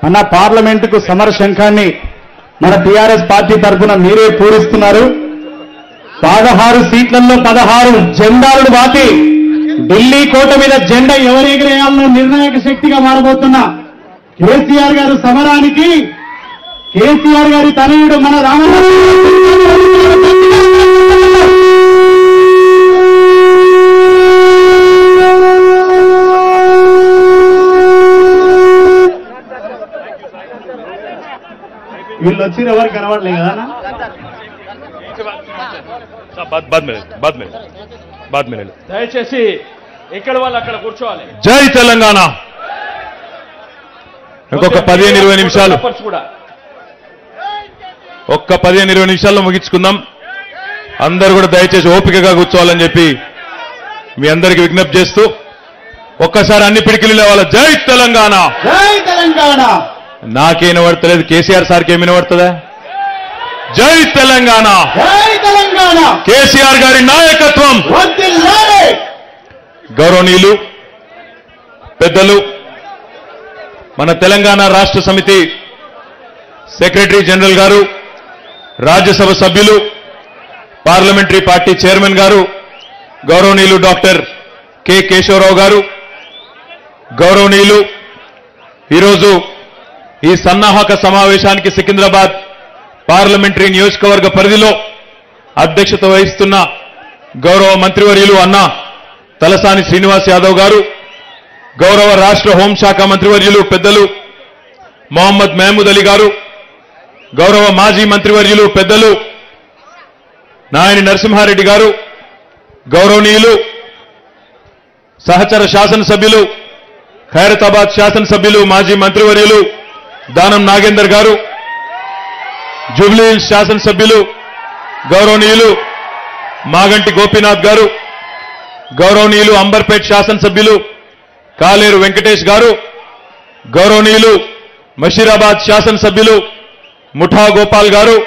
అన్న పార్లమెంటుకు సమర శంఖాన్ని మన టీఆర్ఎస్ పార్టీ తరఫున మీరే పూరిస్తున్నారు. 16 సీట్లలో 16 జెండాలను బాటి ఢిల్లీ కోట మీద జెండా ఎవరు ఎగిరేయాలనో నిర్ణాయక శక్తిగా మారబోతున్న కేసీఆర్ గారు సమరానికి కేసీఆర్ గారి తనయుడు మన రామరాజు వీళ్ళు వచ్చి ఎవరు కనబడలే కదా. దయచేసి ఎక్కడ వాళ్ళు అక్కడ కూర్చోవాలి. జై తెలంగాణ. ఇంకొక 15-20 నిమిషాలు, ఒక్క 15-20 నిమిషాల్లో ముగించుకుందాం. అందరూ కూడా దయచేసి ఓపికగా కూర్చోవాలని చెప్పి మీ అందరికీ విజ్ఞప్తి చేస్తూ ఒక్కసారి అన్ని పిడికిలు లేవాల. జై తెలంగాణ. జై తెలంగాణ. నాకేం వినబడతలేదు, కేసీఆర్ సార్కి ఏమి వినబడుతుందా? జై తెలంగాణ. జై తెలంగాణ. కేసీఆర్ గారి నాయకత్వం. వర్ధిల్లాలి. గౌరవనీయులు పెద్దలు, మన తెలంగాణ రాష్ట్ర సమితి సెక్రటరీ జనరల్ గారు, రాజ్యసభ సభ్యులు, పార్లమెంటరీ పార్టీ చైర్మన్ గారు, గౌరవనీయులు డాక్టర్ కె కేశవరావు గారు, గౌరవనీయులు ఈరోజు ఈ సన్నాహక సమావేశానికి సికింద్రాబాద్ పార్లమెంటరీ నియోజకవర్గ పరిధిలో అధ్యక్షత వహిస్తున్న గౌరవ మంత్రివర్యులు అన్న తలసాని శ్రీనివాస్ యాదవ్ గారు, గౌరవ రాష్ట్ర హోంశాఖ మంత్రివర్యులు పెద్దలు మొహమ్మద్ మహమూద్ అలీ గారు, గౌరవ మాజీ మంత్రివర్యులు పెద్దలు నాయని నరసింహారెడ్డి గారు, గౌరవనీయులు సహచర శాసనసభ్యులు ఖైరతాబాద్ శాసనసభ్యులు మాజీ మంత్రివర్యులు దానం నాగేందర్ గారు, జూబ్లీ హిల్స్ శాసనసభ్యులు గౌరవనీయులు మాగంటి గోపీనాథ్ గారు, గౌరవనీయులు అంబర్పేట్ శాసనసభ్యులు కాలేరు వెంకటేష్ గారు, గౌరవనీయులు మషీరాబాద్ శాసనసభ్యులు ముఠా గోపాల్ గారు,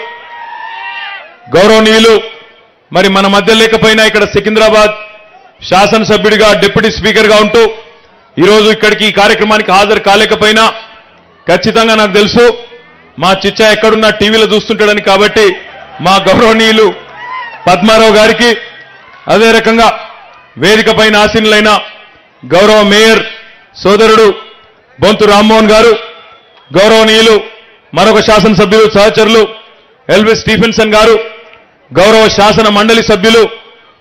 గౌరవనీయులు మరి మన మధ్య లేకపోయినా ఇక్కడ సికింద్రాబాద్ శాసనసభ్యుడిగా డిప్యూటీ స్పీకర్గా ఉంటూ ఈరోజు ఇక్కడికి ఈ కార్యక్రమానికి హాజరు కాలేకపోయినా ఖచ్చితంగా నాకు తెలుసు మా చిచ్చా ఎక్కడున్నా టీవీలో చూస్తుంటాడని, కాబట్టి మా గౌరవనీయులు పద్మారావు గారికి, అదే రకంగా వేదికపైన ఆసీనులైన గౌరవ మేయర్ సోదరుడు బొంతు రామ్మోహన్ గారు, గౌరవనీయులు మరొక శాసనసభ్యులు సహచరులు ఎల్వి స్టీఫెన్సన్ గారు, గౌరవ శాసన మండలి సభ్యులు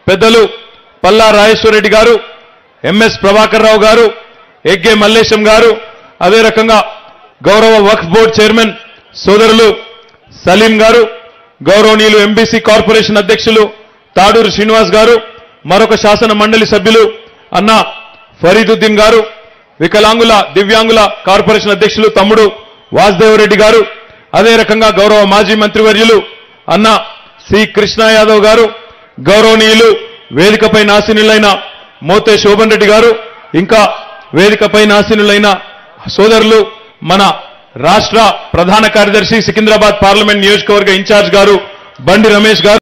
పెద్దలు పల్లా రాజేశ్వరరెడ్డి గారు, ఎంఎస్ ప్రభాకర్ రావు గారు, ఎగ్గే మల్లేశం గారు, అదే రకంగా గౌరవ వక్ఫ్ బోర్డు చైర్మన్ సోదరులు సలీం గారు, గౌరవనీయులు ఎంబీసీ కార్పొరేషన్ అధ్యక్షులు తాడూరు శ్రీనివాస్ గారు, మరొక శాసన మండలి సభ్యులు అన్న ఫరీదుద్దీన్ గారు, వికలాంగుల దివ్యాంగుల కార్పొరేషన్ అధ్యక్షులు తమ్ముడు వాసుదేవరెడ్డి గారు, అదే రకంగా గౌరవ మాజీ మంత్రివర్యులు అన్న సి కృష్ణ యాదవ్ గారు, గౌరవనీయులు వేదికపై ఆసీనులైన మోతే శోభన్ రెడ్డి గారు, ఇంకా వేదికపై ఆసీనులైన సోదరులు మన రాష్ట్ర ప్రధాన కార్యదర్శి సికింద్రాబాద్ పార్లమెంట్ నియోజకవర్గ ఇన్ఛార్జ్ గారు బండి రమేష్ గారు.